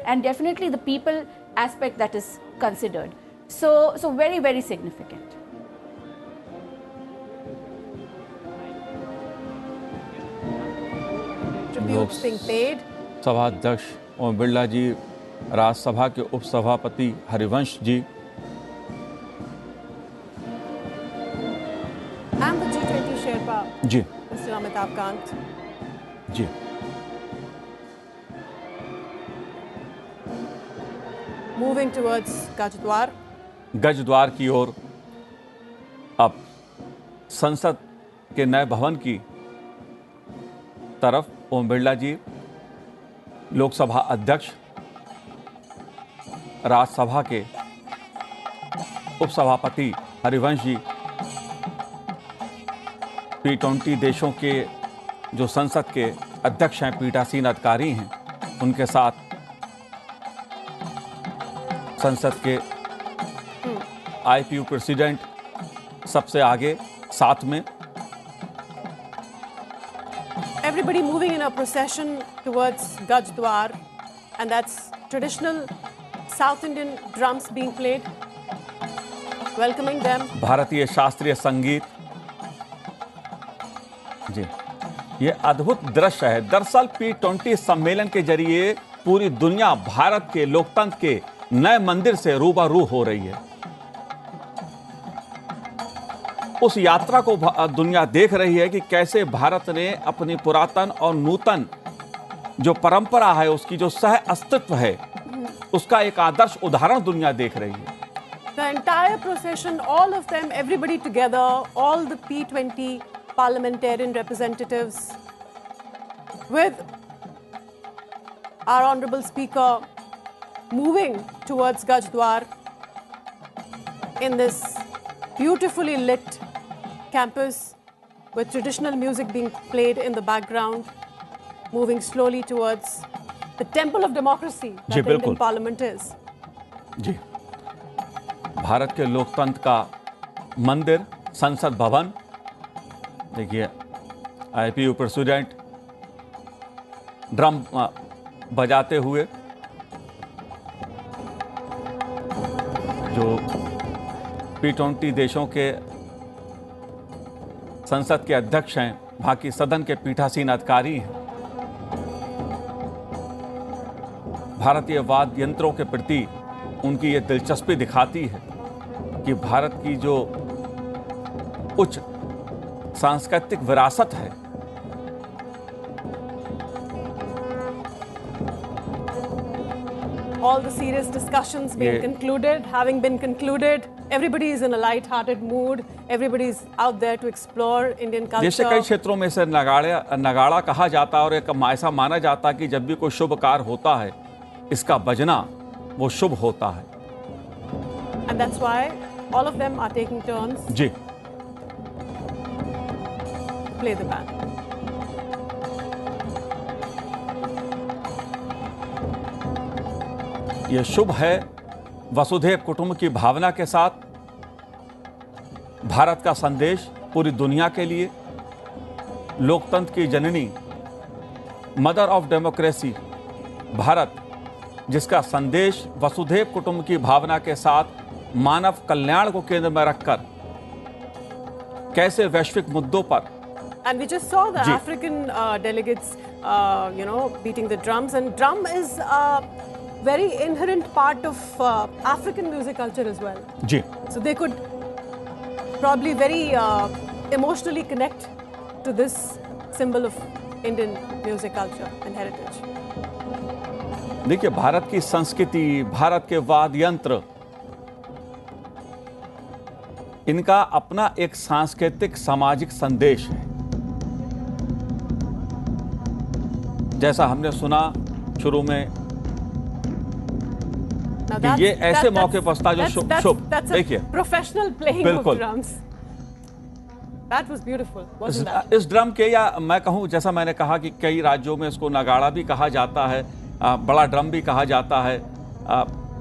and definitely the people aspect that is considered. So very, very significant. Tributes being paid. सभा अध्यक्ष ओम बिरला जी, राज्यसभा के उपसभापति Harivansh ji, And the G20 Sherpa, ji Mr. Amitabh Kant. Ji Moving towards Gajdwar. गजद्वार की ओर। अब संसद के नए भवन की तरफ ओम बिरला जी, लोकसभा अध्यक्ष, राज्यसभा के उपसभापति हरिवंश जी, P20 देशों के जो संसद के अध्यक्ष हैं, पीठासीन अधिकारी हैं, उनके साथ संसद के IPU प्रेसिडेंट सबसे आगे साथ में। Everybody moving in a procession towards Gajdwar, and that's traditional South Indian drums being played, welcoming them. भारतीय शास्त्रीय संगीत। जी, ये अद्भुत दृश्य है। दरअसल P20 सम्मेलन के जरिए पूरी दुनिया भारत के लोकतंत्र के नए मंदिर से रूबरू हो रही है। उस यात्रा को दुनिया देख रही है कि कैसे भारत ने अपनी पुरातन और नूतन जो परंपरा है, उसकी जो सह अस्तित्व है, उसका एक आदर्श उदाहरण दुनिया देख रही है। The entire procession, all of them, everybody together, all the P20 parliamentarian representatives, with our Honorable Speaker moving towards Gajdwar in this beautifully lit campus with traditional music being played in the background, moving slowly towards the temple of democracy that the Indian Parliament is. जी, भारत के लोकतंत्र का मंदिर, संसद भवन। देखिए, IPU president drum बजाते हुए, जो P20 देशों के संसद के अध्यक्ष हैं, बाकी सदन के पीठासीन अधिकारी हैं, भारतीय वाद्य यंत्रों के प्रति उनकी ये दिलचस्पी दिखाती है कि भारत की जो उच्च सांस्कृतिक विरासत है, All the serious discussions being concluded, having been concluded, everybody is in a light-hearted mood. Everybody is out there to explore Indian culture. देश के कई क्षेत्रों में इसे नगाड़ा कहा जाता है और एक ऐसा माना जाता है कि जब भी कोई शुभ कार्य होता है, इसका बजना वो शुभ होता है। And that's why all of them are taking turns. Ji, Play the band. ये शुभ है। वसुधैव कुटुंब की भावना के साथ भारत का संदेश पूरी दुनिया के लिए, लोकतंत्र की जननी, मदर ऑफ डेमोक्रेसी भारत, जिसका संदेश वसुधैव कुटुंब की भावना के साथ मानव कल्याण को केंद्र में रखकर कैसे वैश्विक मुद्दों पर। And we just saw the African delegates, beating the drums, and drum is very inherent part of African music culture as well. Ji, So they could probably very emotionally connect to this symbol of Indian music culture and heritage. देखिए, भारत की संस्कृति, भारत के वाद्य यंत्र, इनका अपना एक सांस्कृतिक सामाजिक संदेश है। जैसा हमने सुना शुरू में कि ये ऐसे मौके पर था जो शुभ। देखिए, professional playing of drums. That was beautiful, wasn't that? इस ड्रम के, या मैं कहूं, जैसा मैंने कहा कि कई राज्यों में इसको नगाड़ा भी कहा जाता है, बड़ा ड्रम भी कहा जाता है।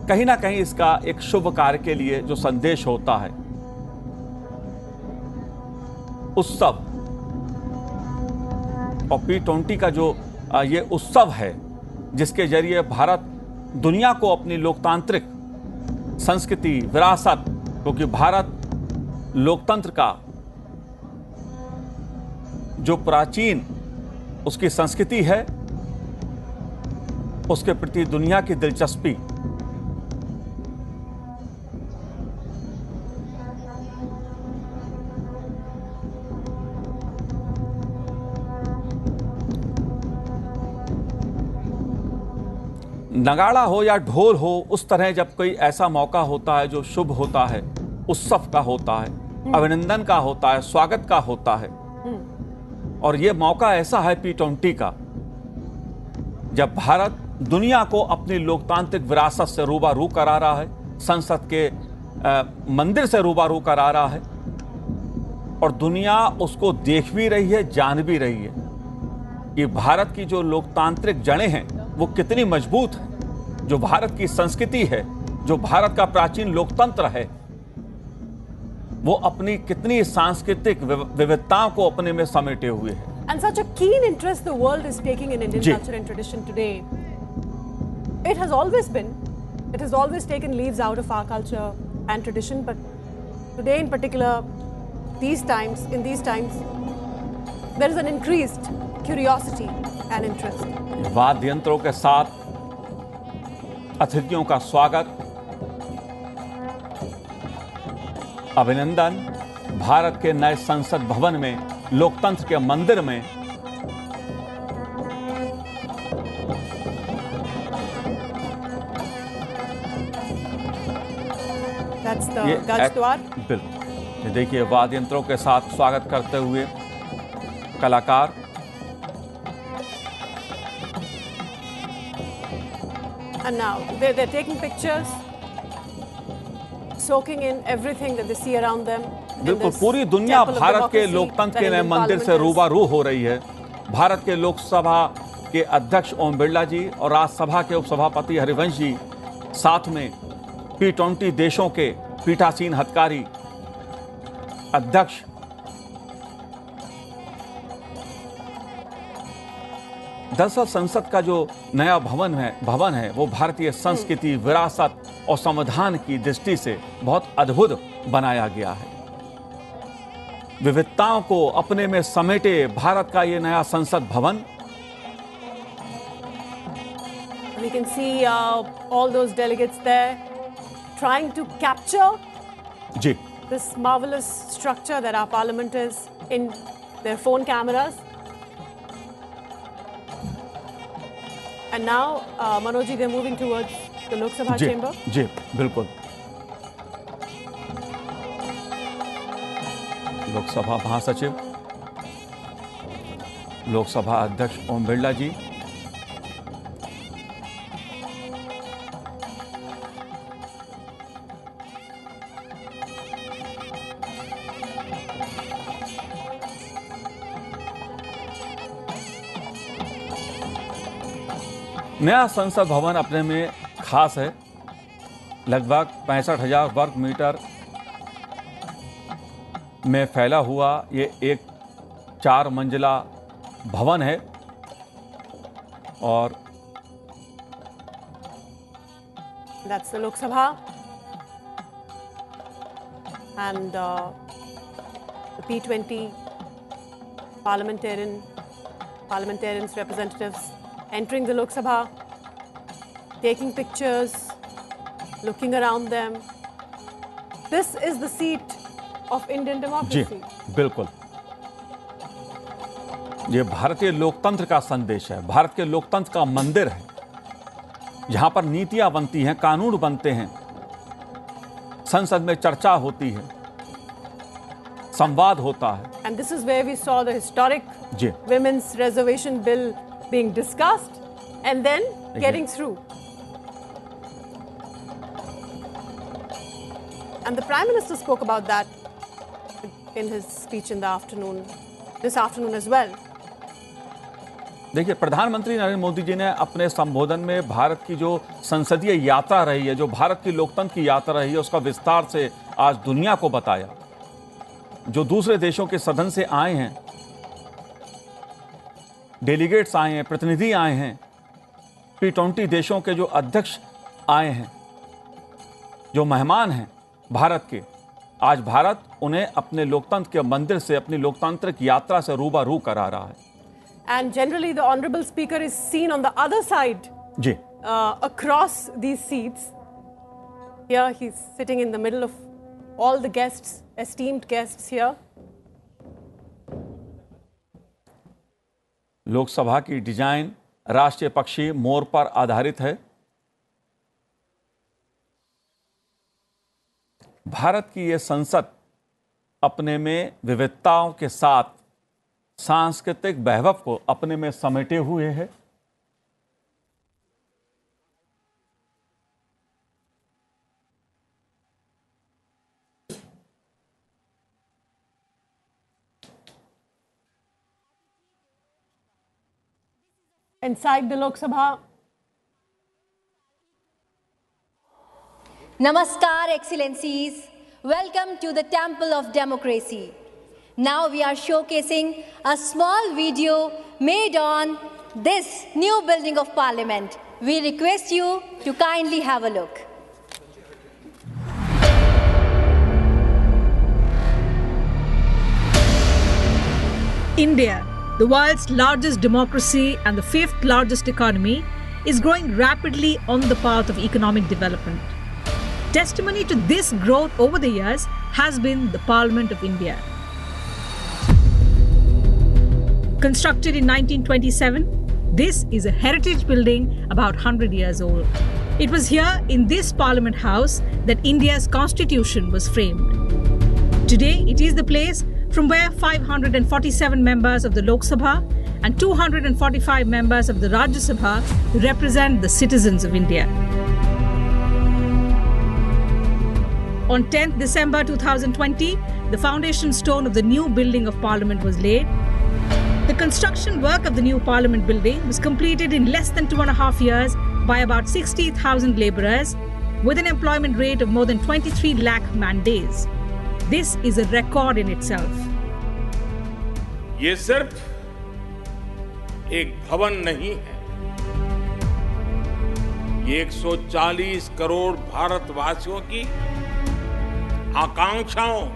कहीं ना कहीं इसका एक शुभ कार्य के लिए जो संदेश होता है, उत्सव, और P20 का जो ये उत्सव है, जिसके जरिए भारत दुनिया को अपनी लोकतांत्रिक संस्कृति, विरासत, क्योंकि भारत लोकतंत्र का जो प्राचीन उसकी संस्कृति है, उसके प्रति दुनिया की दिलचस्पी नगाड़ा हो या ढोल हो, उस तरह जब कोई ऐसा मौका होता है जो शुभ होता है, उत्सव का होता है, अभिनंदन का होता है, स्वागत का होता है, और ये मौका ऐसा है P20 का, जब भारत दुनिया को अपनी लोकतांत्रिक विरासत से रूबरू करा रहा है, संसद के मंदिर से रूबरू करा रहा है, और दुनिया उसको देख भी रही है, जान भी रही है कि भारत की जो लोकतांत्रिक जड़ें हैं वो कितनी मजबूत है, जो भारत की संस्कृति है, जो भारत का प्राचीन लोकतंत्र है, वो अपनी कितनी सांस्कृतिक विविधताओं को अपने में समेटे हुए है। And such a keen interest the world is taking in Indian ji. culture and tradition today. It has always taken leaves out of our culture and tradition, but today in particular, in these times, there is an increased curiosity and interest. वाद्य यंत्रों के साथ अतिथियों का स्वागत, अभिनंदन, भारत के नए संसद भवन में, लोकतंत्र के मंदिर में That's the Gaj Dwar. बिल्कुल, ये देखिए वाद्य यंत्रों के साथ स्वागत करते हुए कलाकार, And now they're taking pictures, soaking in everything that they see around them. in बिल्कुल this पूरी दुनिया temple of भारत के democracy लोकतंत्र that के नए Indian मंदिर से Parliament is. रूबरू हो रही है। भारत के लोकसभा के अध्यक्ष ओम बिरला जी और राज्यसभा के उपसभापति हरिवंश जी, साथ में P20 देशों के पीठासीन अधिकारी अध्यक्ष, दरअसल संसद का जो नया भवन है वो भारतीय संस्कृति, विरासत और संविधान की दृष्टि से बहुत अद्भुत बनाया गया है। विविधताओं को अपने में समेटे भारत का ये नया संसद भवन, We can see all those delegates there trying to capture ji this marvelous structure that our parliament is in their phone cameras. And now, Manoj, they're moving towards the Lok Sabha ji chamber. जी बिल्कुल, लोकसभा महासचिव, लोकसभा अध्यक्ष ओम बिरला जी, नया संसद भवन अपने में खास है। लगभग 65,000 वर्ग मीटर में फैला हुआ ये एक 4 मंजिला भवन है, और That's the Lok Sabha. And the P20 parliamentarians, representatives entering the Lok Sabha, taking pictures, looking around them. This is the seat of Indian ji democracy. बिल्कुल, ये भारतीय लोकतंत्र का संदेश है, भारत के लोकतंत्र का मंदिर है, जहां पर नीतियां बनती हैं, कानून बनते हैं, संसद में चर्चा होती है, संवाद होता है। And this is where we saw the historic ji women's reservation bill being discussed and then getting through. And the Prime Minister spoke about that in his speech in the afternoon, this afternoon as well. देखिए, प्रधानमंत्री नरेंद्र मोदी जी ने अपने संबोधन में भारत की जो संसदीय यात्रा रही है, जो भारत की लोकतंत्र की यात्रा रही है, उसका विस्तार से आज दुनिया को बताया। जो दूसरे देशों के सदन से आए हैं, डेलीगेट्स आए हैं, प्रतिनिधि आए हैं, P20 देशों के जो अध्यक्ष आए हैं, जो मेहमान हैं भारत के, आज भारत उन्हें अपने लोकतंत्र के मंदिर से, अपनी लोकतांत्रिक यात्रा से रूबरू करा रहा है. And generally the Honorable Speaker is seen on the other side, ji, across these seats. Here he's sitting in the middle of all the guests, esteemed guests here. Lok Sabha की डिजाइन राष्ट्रीय पक्षी मोर पर आधारित है. भारत की यह संसद अपने में विविधताओं के साथ सांस्कृतिक वैभव को अपने में समेटे हुए है. Inside the Lok Sabha. Namaskar, Excellencies. Welcome to the Temple of Democracy. Now we are showcasing a small video made on this new building of Parliament. We request you to kindly have a look. India, the world's largest democracy and the fifth largest economy, is growing rapidly on the path of economic development. Testimony to this growth over the years has been the Parliament of India. Constructed in 1927, this is a heritage building about 100 years old. It was here in this Parliament House that India's constitution was framed. Today, it is the place from where 547 members of the Lok Sabha and 245 members of the Rajya Sabha represent the citizens of India. On 10th December 2020, the foundation stone of the new building of Parliament was laid. The construction work of the new Parliament building was completed in less than 2.5 years by about 60,000 labourers with an employment rate of more than 23 lakh man days. This is a record in itself. ये सिर्फ एक भवन नहीं है, ये 140 करोड़ भारतवासियों की आकांक्षाओं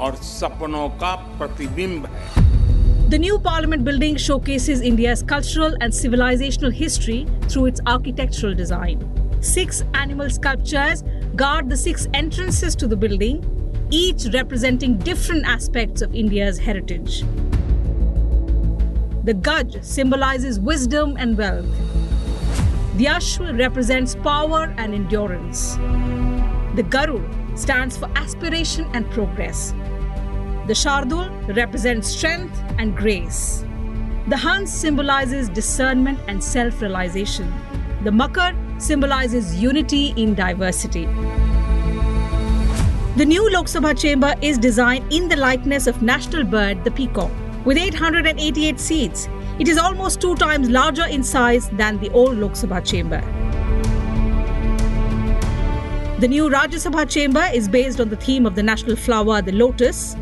और सपनों का प्रतिबिंब है. The new Parliament building showcases India's cultural and civilizational history through its architectural design. 6 animal sculptures guard the 6 entrances to the building, each representing different aspects of India's heritage. The Gaj symbolizes wisdom and wealth. The Ashwa represents power and endurance. The Garud stands for aspiration and progress. The Shardul represents strength and grace. The Hans symbolizes discernment and self-realization. The Makar symbolizes unity in diversity. The new Lok Sabha chamber is designed in the likeness of national bird, the peacock. With 888 seats, it is almost 2 times larger in size than the old Lok Sabha chamber. The new Rajya Sabha chamber is based on the theme of the national flower, the lotus.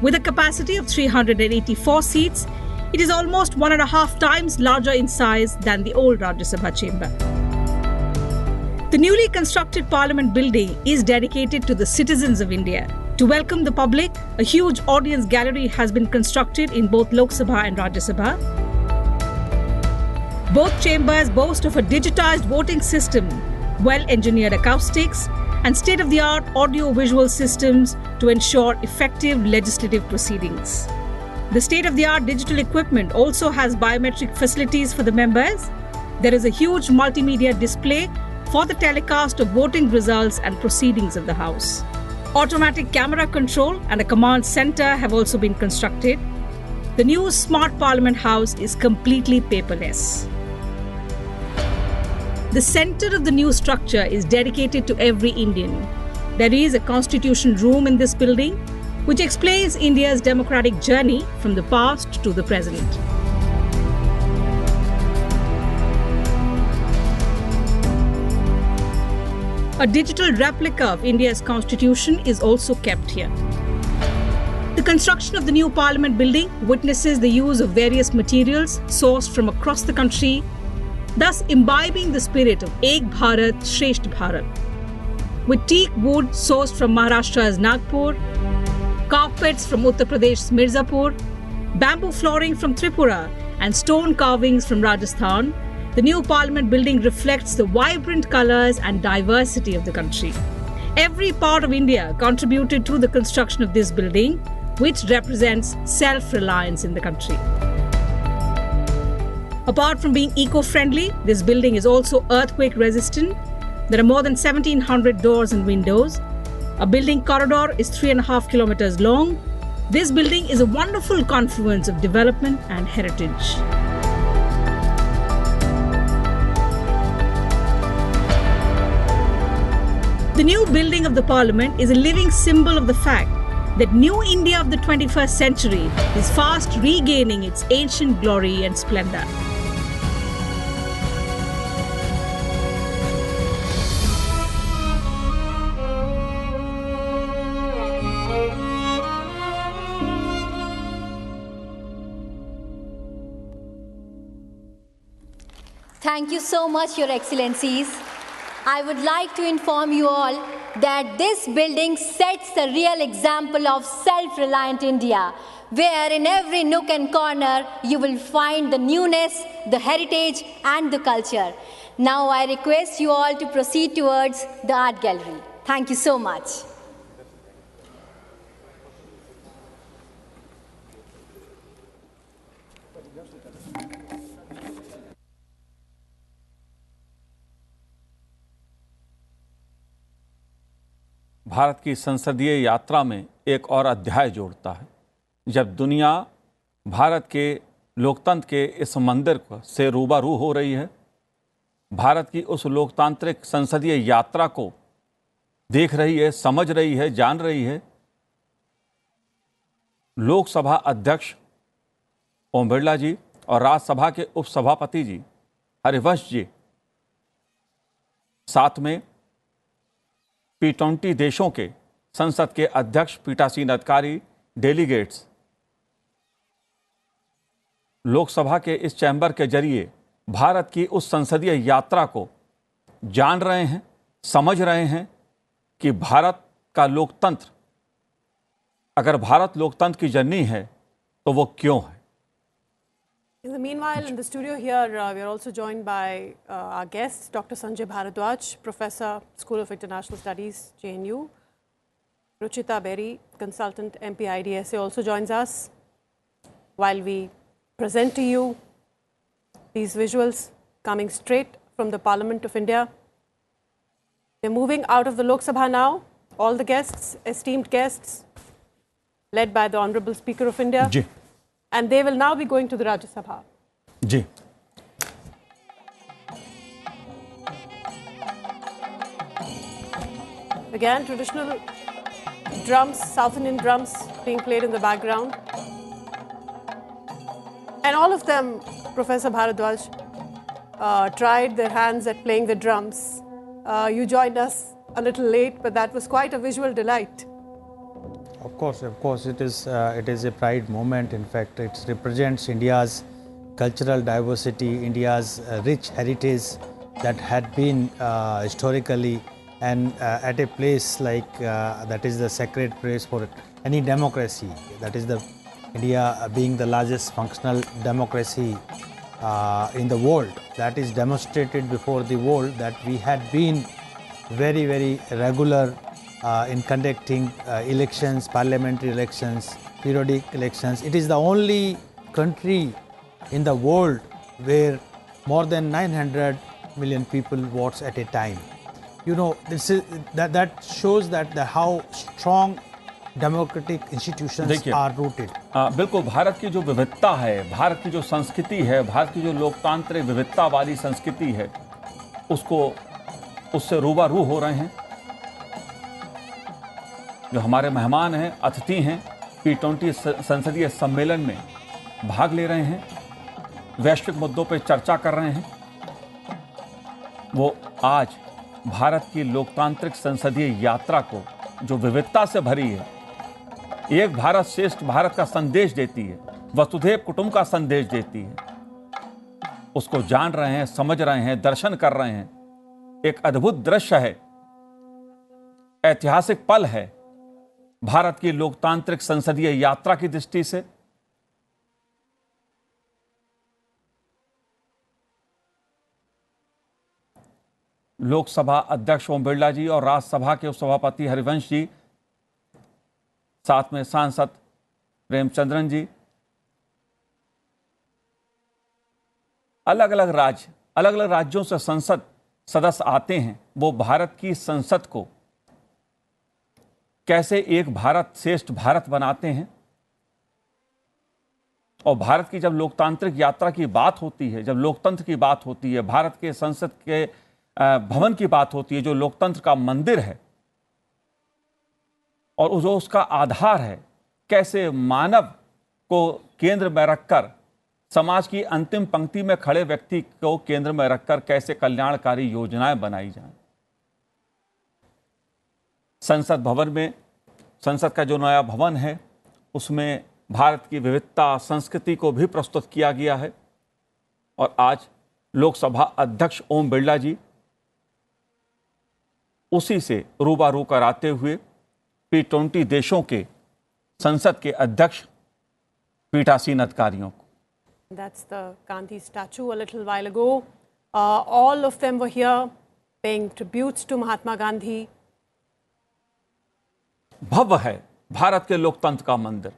With a capacity of 384 seats, it is almost 1.5 times larger in size than the old Rajya Sabha chamber. The newly constructed Parliament building is dedicated to the citizens of India. To welcome the public, a huge audience gallery has been constructed in both Lok Sabha and Rajya Sabha. Both chambers boast of a digitized voting system, well-engineered acoustics, and state-of-the-art audio-visual systems to ensure effective legislative proceedings. The state-of-the-art digital equipment also has biometric facilities for the members. There is a huge multimedia display for the telecast of voting results and proceedings of the House. Automatic camera control and a command center have also been constructed. The new Smart Parliament House is completely paperless. The center of the new structure is dedicated to every Indian. There is a constitution room in this building, which explains India's democratic journey from the past to the present. A digital replica of India's constitution is also kept here. The construction of the new Parliament building witnesses the use of various materials sourced from across the country, thus imbibing the spirit of Ek Bharat, Shresht Bharat. With teak wood sourced from Maharashtra's Nagpur, carpets from Uttar Pradesh's Mirzapur, bamboo flooring from Tripura, and stone carvings from Rajasthan, the new Parliament building reflects the vibrant colours and diversity of the country. Every part of India contributed to the construction of this building, which represents self-reliance in the country. Apart from being eco-friendly, this building is also earthquake-resistant. There are more than 1,700 doors and windows. A building corridor is 3.5 kilometers long. This building is a wonderful confluence of development and heritage. The new building of the Parliament is a living symbol of the fact that New India of the 21st century is fast regaining its ancient glory and splendor. Thank you so much, Your Excellencies. I would like to inform you all that this building sets a real example of self-reliant India, where in every nook and corner you will find the newness, the heritage and the culture. Now I request you all to proceed towards the art gallery. Thank you so much. Bharat की संसदीय यात्रा में एक और अध्याय जोड़ता है। जब दुनिया भारत के लोकतंत्र के इस मंदिर से रूबरू हो रही है, भारत की उस लोकतांत्रिक संसदीय यात्रा को देख रही है, समझ रही है, जान रही है, लोकसभा अध्यक्ष ओम बिरला जी और राज्यसभा के उपसभापति जी हरिवंश जी, साथ में P20 देशों के संसद के अध्यक्ष पीठासीन अधिकारी, डेलीगेट्स लोकसभा के इस चैम्बर के जरिए भारत की उस संसदीय यात्रा को जान रहे हैं, समझ रहे हैं कि भारत का लोकतंत्र, अगर भारत लोकतंत्र की जननी है तो वो क्यों है। In the meanwhile, in the studio here, we are also joined by our guests, Dr. Sanjay Bharadwaj, Professor, School of International Studies, JNU. Ruchita Berry, Consultant, MP IDSA, also joins us while we present to you these visuals coming straight from the Parliament of India. They're moving out of the Lok Sabha now. All the guests, esteemed guests, led by the Honorable Speaker of India. Ji. And they will now be going to the Rajya Sabha. Ji. Again, traditional drums, South Indian drums being played in the background. And all of them, Professor Bharadwaj, tried their hands at playing the drums. You joined us a little late, but that was quite a visual delight. Of course, it is a pride moment. In fact, it represents India's cultural diversity, India's rich heritage that had been historically, and at a place like that is the sacred place for any democracy. That is the India being the largest functional democracy in the world. That is demonstrated before the world that we had been very, very regular in conducting elections, parliamentary elections, periodic elections. It is the only country in the world where more than 900 million people votes at a time. You know, that shows that how strong democratic institutions are rooted. बिल्कुल, भारत की जो विविधता है, भारत की जो संस्कृति है, भारत की जो लोकतांत्रिक विविधता वाली संस्कृति है, उससे रूबरू हो रहे हैं। जो हमारे मेहमान हैं, अतिथि हैं, P20 संसदीय सम्मेलन में भाग ले रहे हैं, वैश्विक मुद्दों पर चर्चा कर रहे हैं, वो आज भारत की लोकतांत्रिक संसदीय यात्रा को जो विविधता से भरी है, एक भारत श्रेष्ठ भारत का संदेश देती है, वसुधैव कुटुंब का संदेश देती है, उसको जान रहे हैं, समझ रहे हैं, दर्शन कर रहे हैं। एक अद्भुत दृश्य है, ऐतिहासिक पल है भारत की लोकतांत्रिक संसदीय यात्रा की दृष्टि से। लोकसभा अध्यक्ष ओम बिरला जी और राज्यसभा के उपसभापति हरिवंश जी, साथ में सांसद प्रेमचंद्रन जी, अलग अलग राज्यों से संसद सदस्य आते हैं। वो भारत की संसद को कैसे एक भारत श्रेष्ठ भारत बनाते हैं। और भारत की जब लोकतांत्रिक यात्रा की बात होती है, जब लोकतंत्र की बात होती है, भारत के संसद के भवन की बात होती है, जो लोकतंत्र का मंदिर है और जो उसका आधार है, कैसे मानव को केंद्र में रखकर, समाज की अंतिम पंक्ति में खड़े व्यक्ति को केंद्र में रखकर कैसे कल्याणकारी योजनाएं बनाई जाएं। संसद भवन में, संसद का जो नया भवन है, उसमें भारत की विविधता, संस्कृति को भी प्रस्तुत किया गया है। और आज लोकसभा अध्यक्ष ओम बिरला जी उसी से रूबरू कराते हुए P20 देशों के संसद के अध्यक्ष पीठासीन अधिकारियों को। That's the Gandhi statue a little while ago. All of them were here paying tributes to Mahatma Gandhi. भव्य है भारत के लोकतंत्र का मंदिर।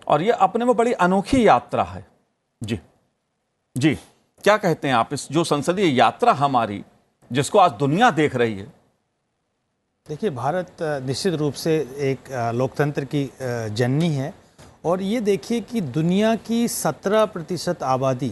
और ये अपने में बड़ी अनोखी यात्रा है। जी क्या कहते हैं आप, इस जो संसदीय यात्रा हमारी, जिसको आज दुनिया देख रही है? देखिए, भारत निश्चित रूप से एक लोकतंत्र की जननी है। और ये देखिए कि दुनिया की 17% आबादी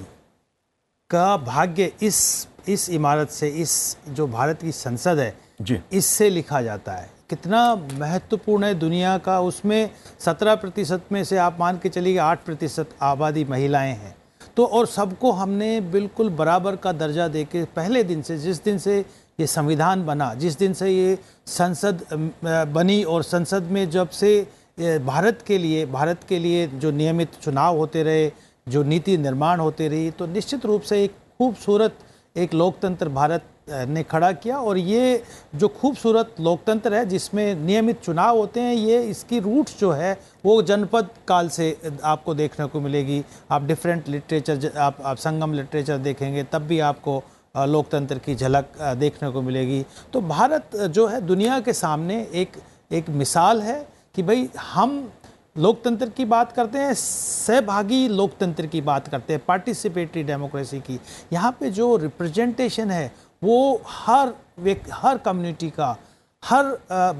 का भाग्य इस इमारत से, इस जो भारत की संसद है जी, इससे लिखा जाता है। कितना महत्वपूर्ण है दुनिया का। उसमें 17% में से आप मान के चलिए 8% आबादी महिलाएं हैं। तो और सबको हमने बिल्कुल बराबर का दर्जा देके पहले दिन से, जिस दिन से ये संविधान बना, जिस दिन से ये संसद बनी, और संसद में जब से भारत के लिए जो नियमित चुनाव होते रहे, जो नीति निर्माण होते रही, तो निश्चित रूप से एक खूबसूरत एक लोकतंत्र भारत ने खड़ा किया। और ये जो खूबसूरत लोकतंत्र है जिसमें नियमित चुनाव होते हैं, ये इसकी रूट्स जो है वो जनपद काल से आपको देखने को मिलेगी। आप डिफरेंट लिटरेचर, आप संगम लिटरेचर देखेंगे तब भी आपको लोकतंत्र की झलक देखने को मिलेगी। तो भारत जो है दुनिया के सामने एक मिसाल है कि भाई हम लोकतंत्र की बात करते हैं, सहभागी लोकतंत्र की बात करते हैं, पार्टिसिपेटरी डेमोक्रेसी की। यहाँ पे जो रिप्रेजेंटेशन है वो हर कम्युनिटी का, हर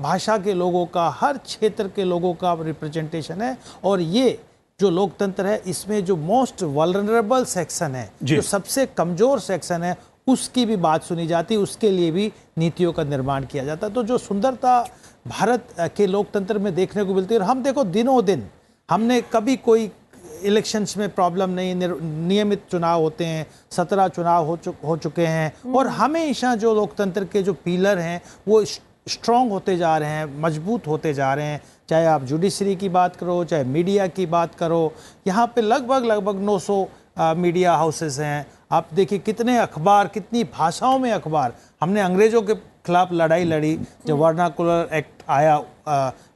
भाषा के लोगों का, हर क्षेत्र के लोगों का रिप्रेजेंटेशन है। और ये जो लोकतंत्र है, इसमें जो मोस्ट वल्नरेबल सेक्शन है, जो सबसे कमज़ोर सेक्शन है, उसकी भी बात सुनी जाती, उसके लिए भी नीतियों का निर्माण किया जाता है। तो जो सुंदरता भारत के लोकतंत्र में देखने को मिलती है, और हम देखो दिनों दिन, हमने कभी कोई इलेक्शंस में प्रॉब्लम नहीं, नियमित चुनाव होते हैं, 17 चुनाव हो चुके हैं। और हमेशा जो लोकतंत्र के जो पिलर हैं वो स्ट्रॉन्ग होते जा रहे हैं, मजबूत होते जा रहे हैं। चाहे आप जुडिशरी की बात करो, चाहे मीडिया की बात करो, यहाँ पे लगभग 900 मीडिया हाउसेस हैं। आप देखिए कितने अखबार, कितनी भाषाओं में अखबार। हमने अंग्रेज़ों के खिलाफ लड़ाई लड़ी जब वर्नाकुलर एक्ट आया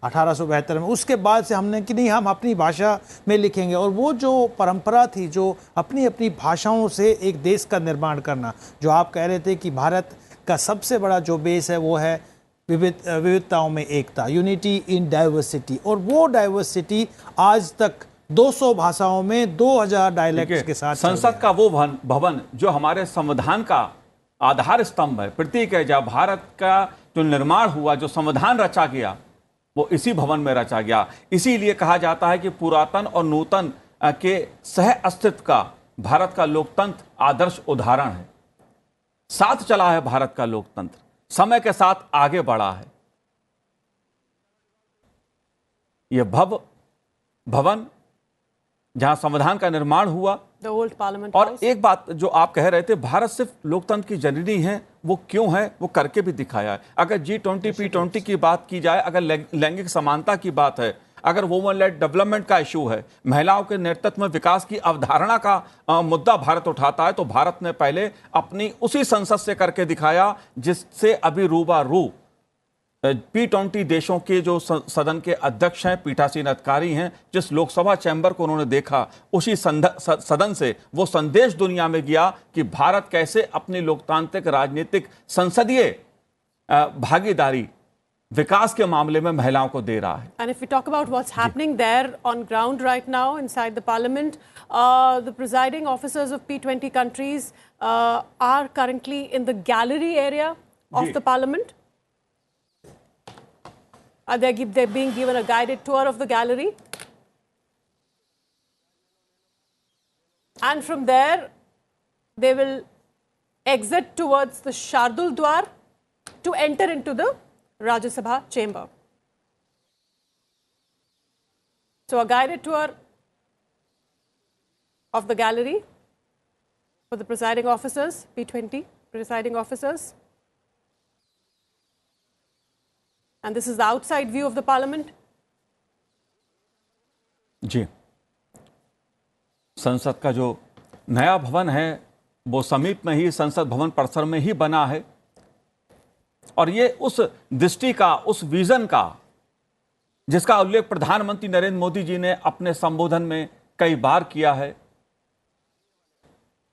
1872 में, उसके बाद से हमने कि नहीं, हम अपनी भाषा में लिखेंगे। और वो जो परंपरा थी, जो अपनी अपनी भाषाओं से एक देश का निर्माण करना, जो आप कह रहे थे कि भारत का सबसे बड़ा जो बेस है वो है विविधताओं में एकता, यूनिटी इन डाइवर्सिटी। और वो डाइवर्सिटी आज तक 200 भाषाओं में 2000 डायलेक्ट्स के साथ संसद का वो भवन जो हमारे संविधान का आधार स्तंभ है, प्रतीक है, जब भारत का जो निर्माण हुआ, जो संविधान रचा गया, वो इसी भवन में रचा गया। इसीलिए कहा जाता है कि पुरातन और नूतन के सह अस्तित्व का भारत का लोकतंत्र आदर्श उदाहरण है। साथ चला है भारत का लोकतंत्र, समय के साथ आगे बढ़ा है। यह भवन जहां संविधान का निर्माण हुआ, ओल्ड पार्लियामेंट। और एक बात जो आप कह रहे थे, भारत सिर्फ लोकतंत्र की जननी है, वो क्यों है, वो करके भी दिखाया है। अगर G20 P20 की बात की जाए, अगर लैंगिक समानता की बात है, अगर वुमेन लेड डेवलपमेंट का इशू है, महिलाओं के नेतृत्व में विकास की अवधारणा का मुद्दा भारत उठाता है, तो भारत ने पहले अपनी उसी संसद से करके दिखाया जिससे अभी रूबरू P20 देशों के जो सदन के अध्यक्ष हैं, पीठासीन अधिकारी हैं, जिस लोकसभा चैम्बर को उन्होंने देखा, उसी सदन से वो संदेश दुनिया में गया कि भारत कैसे अपनी लोकतांत्रिक राजनीतिक संसदीय भागीदारी विकास के मामले में महिलाओं को दे रहा है. And if we talk about what's happening there on ground right now inside the parliament, the presiding officers of P20 countries are currently in the gallery area of the parliament. They're being given a guided tour of the gallery. And from there, they will exit towards the Shardul Dwar to enter into the Rajya Sabha chamber. So a guided tour of the gallery for the presiding officers, P20 presiding officers. And this is the outside view of the parliament. जी, संसद का जो नया भवन है वो समीप में ही संसद भवन परिसर में ही बना है, और ये उस दृष्टि का, उस विजन का, जिसका उल्लेख प्रधानमंत्री नरेंद्र मोदी जी ने अपने संबोधन में कई बार किया है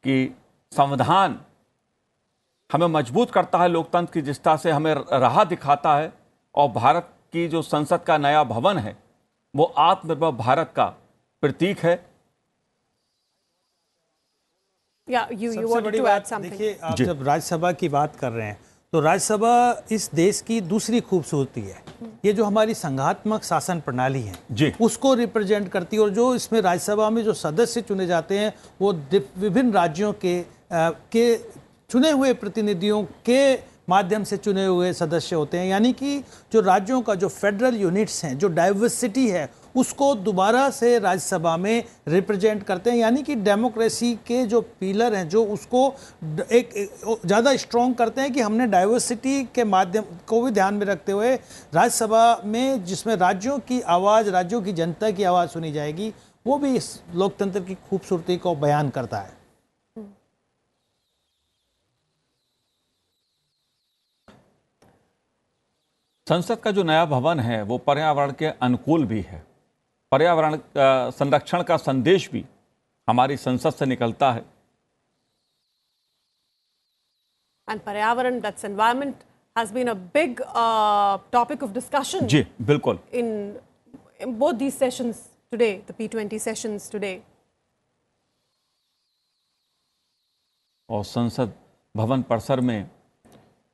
कि संविधान हमें मजबूत करता है, लोकतंत्र की जिस्ता से हमें राह दिखाता है, और भारत की जो संसद का नया भवन है वो आत्मनिर्भर भारत का प्रतीक है. You wanted to add something. देखिए, आप जब राज्यसभा की बात कर रहे हैं तो राज्यसभा इस देश की दूसरी खूबसूरती है. ये जो हमारी संघात्मक शासन प्रणाली है उसको रिप्रेजेंट करती है, और जो इसमें राज्यसभा में जो सदस्य चुने जाते हैं वो विभिन्न राज्यों के चुने हुए प्रतिनिधियों के माध्यम से चुने हुए सदस्य होते हैं. यानी कि जो राज्यों का जो फेडरल यूनिट्स हैं, जो डाइवर्सिटी है, उसको दोबारा से राज्यसभा में रिप्रेजेंट करते हैं. यानी कि डेमोक्रेसी के जो पिलर हैं जो उसको एक ज़्यादा स्ट्रॉन्ग करते हैं कि हमने डाइवर्सिटी के माध्यम को भी ध्यान में रखते हुए राज्यसभा में, जिसमें राज्यों की आवाज़, राज्यों की जनता की आवाज़ सुनी जाएगी, वो भी इस लोकतंत्र की खूबसूरती को बयान करता है. संसद का जो नया भवन है वो पर्यावरण के अनुकूल भी है. पर्यावरण संरक्षण का संदेश भी हमारी संसद से निकलता है. And पर्यावरण, that's environment, has been a big topic of discussion. जी बिल्कुल. In both these sessions today, the P20 sessions today. और संसद भवन परिसर में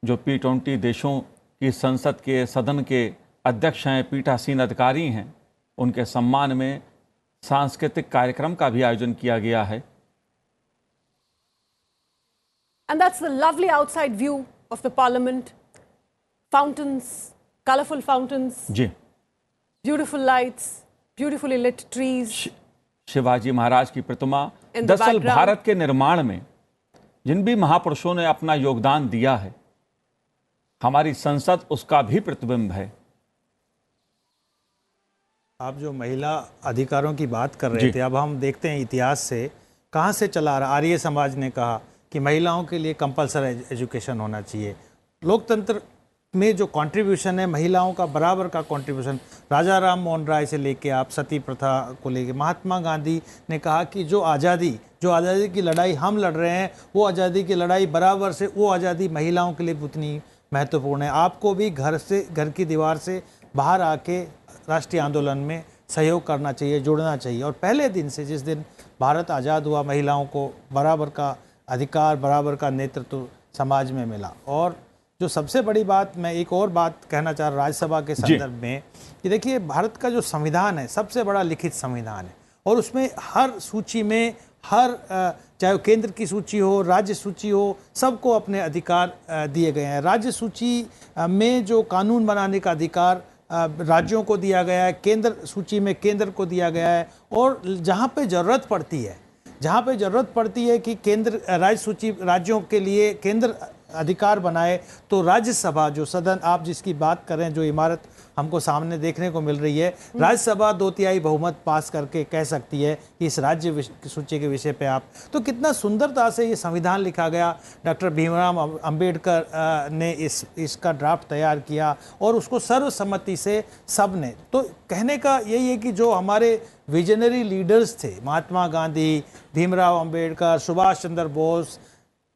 जो P20 देशों की संसद के सदन के अध्यक्ष हैं, पीठासीन अधिकारी हैं, उनके सम्मान में सांस्कृतिक कार्यक्रम का भी आयोजन किया गया है. And that's the lovely outside view of the parliament. Fountains, colorful fountains. Ji. Beautiful lights, beautifully lit trees. Shivaji Maharaj की प्रतिमा. दरअसल भारत के निर्माण में जिन भी महापुरुषों ने अपना योगदान दिया है, हमारी संसद उसका भी प्रतिबिंब है. आप जो महिला अधिकारों की बात कर रहे थे, अब हम देखते हैं इतिहास से कहाँ से चला आ रहा. आर्य समाज ने कहा कि महिलाओं के लिए कंपलसरी एजुकेशन होना चाहिए. लोकतंत्र में जो कंट्रीब्यूशन है, महिलाओं का बराबर का कंट्रीब्यूशन, राजा राम मोहन राय से लेके आप सती प्रथा को लेके, महात्मा गांधी ने कहा कि जो आज़ादी की लड़ाई हम लड़ रहे हैं, वो आज़ादी की लड़ाई बराबर से, वो आज़ादी महिलाओं के लिए उतनी महत्वपूर्ण है. आपको भी घर की दीवार से बाहर आके राष्ट्रीय आंदोलन में सहयोग करना चाहिए, जुड़ना चाहिए. और पहले दिन से, जिस दिन भारत आज़ाद हुआ, महिलाओं को बराबर का अधिकार, बराबर का नेतृत्व समाज में मिला. और जो सबसे बड़ी बात, मैं एक और बात कहना चाह रहा राज्यसभा के संदर्भ में, कि देखिए भारत का जो संविधान है सबसे बड़ा लिखित संविधान है, और उसमें हर सूची में, चाहे केंद्र की सूची हो, राज्य सूची हो, सबको अपने अधिकार दिए गए हैं. राज्य सूची में जो कानून बनाने का अधिकार राज्यों को दिया गया है, केंद्र सूची में केंद्र को दिया गया है. और जहाँ पे ज़रूरत पड़ती है कि केंद्र राज्य सूची राज्यों के लिए केंद्र अधिकार बनाए, तो राज्यसभा जो सदन आप जिसकी बात कर रहे हैं, जो इमारत हमको सामने देखने को मिल रही है। राज्यसभा 2/3 बहुमत पास करके कह सकती है कि इस राज्य सूची के विषय पे आप, तो कितना सुंदरता से ये संविधान लिखा गया। डॉक्टर भीमराव अंबेडकर ने इसका ड्राफ्ट तैयार किया और उसको सर्वसम्मति से सब ने, तो कहने का यही है कि जो हमारे विजनरी लीडर्स थे, महात्मा गांधी, भीमराव अंबेडकर, सुभाष चंद्र बोस,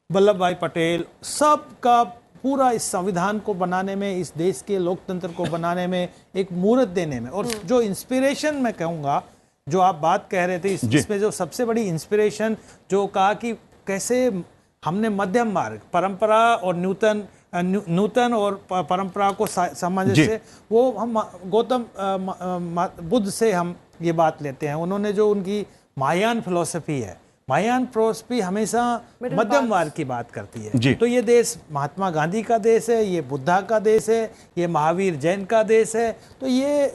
वल्लभ भाई पटेल, सबका पूरा इस संविधान को बनाने में, इस देश के लोकतंत्र को बनाने में, एक मूर्त देने में, और जो इंस्पिरेशन मैं कहूँगा, जो आप बात कह रहे थे, इसमें जो सबसे बड़ी इंस्पिरेशन जो कहा कि कैसे हमने मध्यम मार्ग, परंपरा और नूतन और परंपरा को सामंजस्य, वो हम गौतम बुद्ध से हम ये बात लेते हैं। उन्होंने जो उनकी महायान फिलॉसफी है, महायान फिलॉसफी हमेशा मध्यम मार्ग की बात करती है। तो ये देश महात्मा गांधी का देश है, ये बुद्धा का देश है, ये महावीर जैन का देश है। तो ये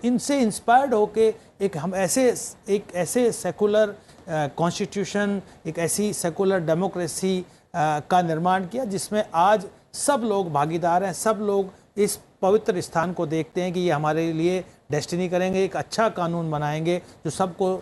इनसे इंस्पायर्ड होके हम ऐसे सेकुलर कॉन्स्टिट्यूशन, एक ऐसी सेकुलर डेमोक्रेसी का निर्माण किया जिसमें आज सब लोग भागीदार हैं, सब लोग इस पवित्र स्थान को देखते हैं कि ये हमारे लिए डेस्टिनी करेंगे, एक अच्छा कानून बनाएंगे जो सबको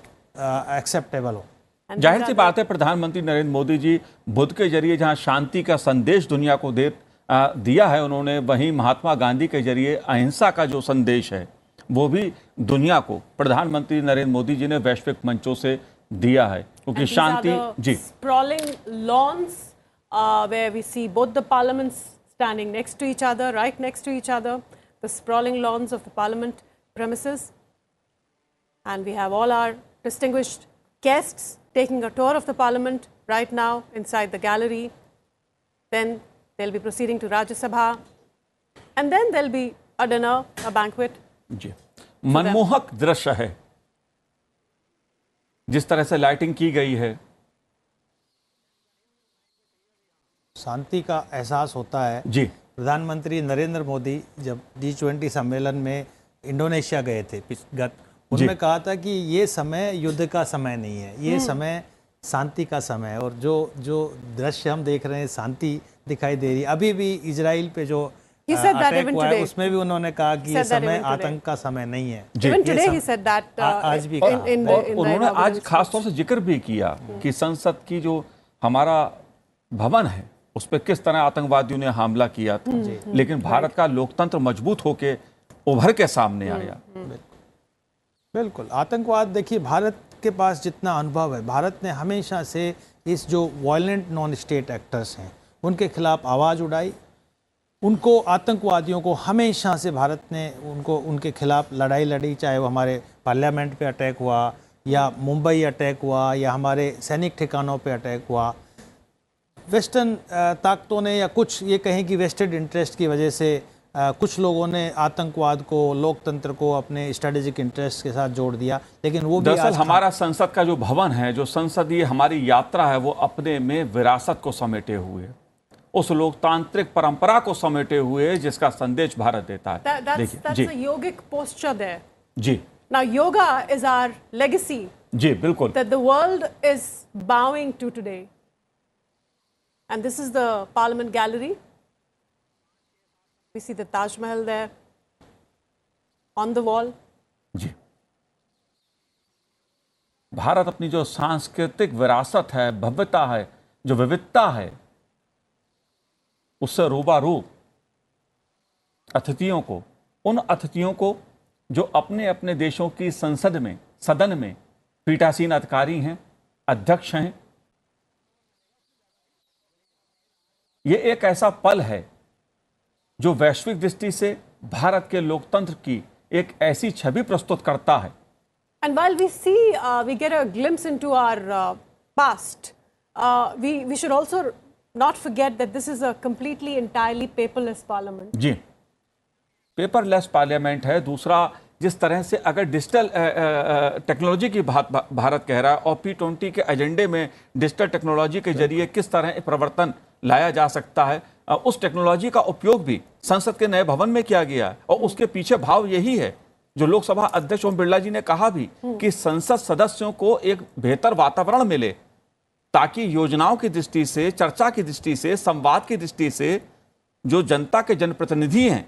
एक्सेप्टेबल हो। जाहिर सी बात है, प्रधानमंत्री नरेंद्र मोदी जी बुद्ध के जरिए जहां शांति का संदेश दुनिया को दिया है उन्होंने, वहीं महात्मा गांधी के जरिए अहिंसा का जो संदेश है वो भी दुनिया को प्रधानमंत्री नरेंद्र मोदी जी ने वैश्विक मंचों से दिया है, क्योंकि शांति sprawling lawns where we see both the parliaments standing next to each other, right next to each other, the sprawling lawns of the parliament premises, and we have all our distinguished guests taking a tour of the parliament right now inside the gallery. Then they'll be proceeding to Rajya Sabha, and then there'll be a dinner, a banquet. जी, मनमोहक दृश्य है जिस तरह से lighting की गई है। शांति का एहसास होता है। जी, प्रधानमंत्री नरेंद्र मोदी जब G20 सम्मेलन में इंडोनेशिया गए थे उनमें कहा था कि ये समय युद्ध का समय नहीं है, ये समय शांति का समय है। और जो दृश्य हम देख रहे हैं, शांति दिखाई दे रही है। अभी भी इजराइल पे जो अटैक हुआ है उसमें भी उन्होंने कहा कि ये समय आतंक का समय नहीं है। आज भी उन्होंने आज खासतौर से जिक्र भी किया कि संसद की जो हमारा भवन है उस पर किस तरह आतंकवादियों ने हमला किया था, लेकिन भारत का लोकतंत्र मजबूत होके उभर के सामने आया। बिल्कुल, आतंकवाद देखिए, भारत के पास जितना अनुभव है, भारत ने हमेशा से इस जो वायलेंट नॉन स्टेट एक्टर्स हैं उनके खिलाफ आवाज़ उठाई, उनको आतंकवादियों को हमेशा से भारत ने उनके खिलाफ लड़ाई लड़ी, चाहे वो हमारे पार्लियामेंट पे अटैक हुआ या मुंबई अटैक हुआ या हमारे सैनिक ठिकानों पे अटैक हुआ। वेस्टर्न ताकतों ने या कुछ ये कहें कि वेस्टेड इंटरेस्ट की वजह से कुछ लोगों ने आतंकवाद को, लोकतंत्र को अपने स्ट्रेटेजिक इंटरेस्ट के साथ जोड़ दिया, लेकिन वो भी दरअसल हमारा संसद का जो भवन है, जो संसदीय हमारी यात्रा है, वो अपने में विरासत को समेटे हुए, उस लोकतांत्रिक परंपरा को समेटे हुए जिसका संदेश भारत देता है। That's a yogic posture there. Ji, Now yoga is our legacy. जी बिल्कुल, that the world is bowing to today. And this is the Parliament Gallery. We see the Taj Mahal there on the wall. जी, भारत अपनी जो सांस्कृतिक विरासत है, भव्यता है, जो विविधता है, उससे रूबारू अतिथियों को, उन अतिथियों को जो अपने अपने देशों की संसद में, सदन में पीठासीन अधिकारी हैं, अध्यक्ष हैं, ये एक ऐसा पल है जो वैश्विक दृष्टि से भारत के लोकतंत्र की एक ऐसी छवि प्रस्तुत करता है। And while we see, we get a glimpse into our past, we should also not forget that this is a completely entirely paperless parliament. Ji, paperless parliament है। दूसरा, जिस तरह से अगर डिजिटल टेक्नोलॉजी की बात भारत कह रहा है और P20 के एजेंडे में डिजिटल टेक्नोलॉजी के जरिए किस तरह परिवर्तन लाया जा सकता है, उस टेक्नोलॉजी का उपयोग भी संसद के नए भवन में किया गया है। और उसके पीछे भाव यही है जो लोकसभा अध्यक्ष ओम बिरला जी ने कहा भी कि संसद सदस्यों को एक बेहतर वातावरण मिले ताकि योजनाओं की दृष्टि से, चर्चा की दृष्टि से, संवाद की दृष्टि से जो जनता के जनप्रतिनिधि हैं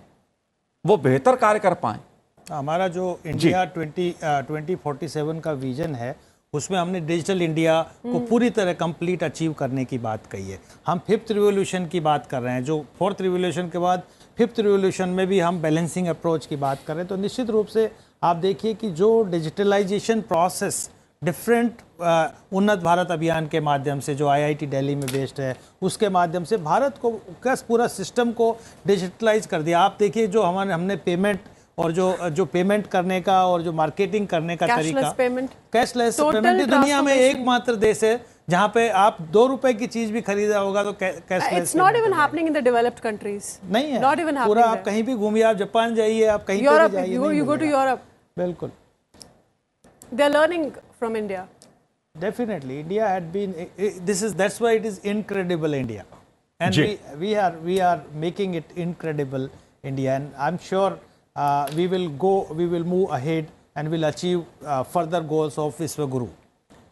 वो बेहतर कार्य कर पाएं। हमारा जो इंडिया 2047 का विजन है उसमें हमने डिजिटल इंडिया को पूरी तरह कंप्लीट अचीव करने की बात कही है। हम 5th रिवोल्यूशन की बात कर रहे हैं, जो 4th रिवोल्यूशन के बाद 5th रिवोल्यूशन में भी हम बैलेंसिंग अप्रोच की बात कर रहे हैं। तो निश्चित रूप से आप देखिए कि जो डिजिटलाइजेशन प्रोसेस डिफरेंट उन्नत भारत अभियान के माध्यम से, जो IIT दिल्ली में बेस्ड है, उसके माध्यम से भारत को पूरा सिस्टम को डिजिटलाइज कर दिया। आप देखिए जो हमने पेमेंट और जो पेमेंट करने का और जो मार्केटिंग करने का तरीका, कैशलेस पेमेंट दुनिया में एकमात्र देश है जहां पे आप 2 रुपए की चीज भी खरीदा होगा तो cashless. It's not even happening in the developed countries. नहीं है, नॉट इवन पूरा आप कहीं भी घूमिए, आप जापान जाइए, आप कहीं पे भी जाइए, यू गो टू यूरोप, बिल्कुल they are learning from India. Definitely, India had been. That's why it is incredible India, and we are making it incredible India, and I'm sure we will move ahead and will achieve further goals of Vishwaguru,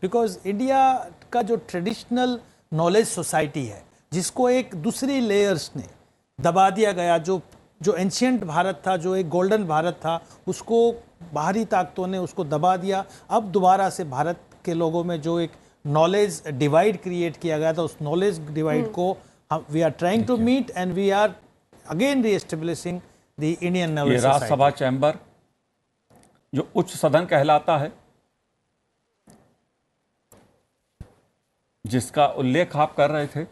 because India का जो traditional knowledge society है, जिसको एक दूसरी layers ने दबा दिया गया, जो एंशियंट भारत था, जो एक गोल्डन भारत था, उसको बाहरी ताकतों ने उसको दबा दिया। अब दोबारा से भारत के लोगों में जो एक नॉलेज डिवाइड क्रिएट किया गया था, उस नॉलेज डिवाइड को हम we are trying to meet and we are again reestablishing the Indian knowledge society. Rajya Sabha chamber जो उच्च सदन कहलाता है, जिसका उल्लेख आप कर रहे थे,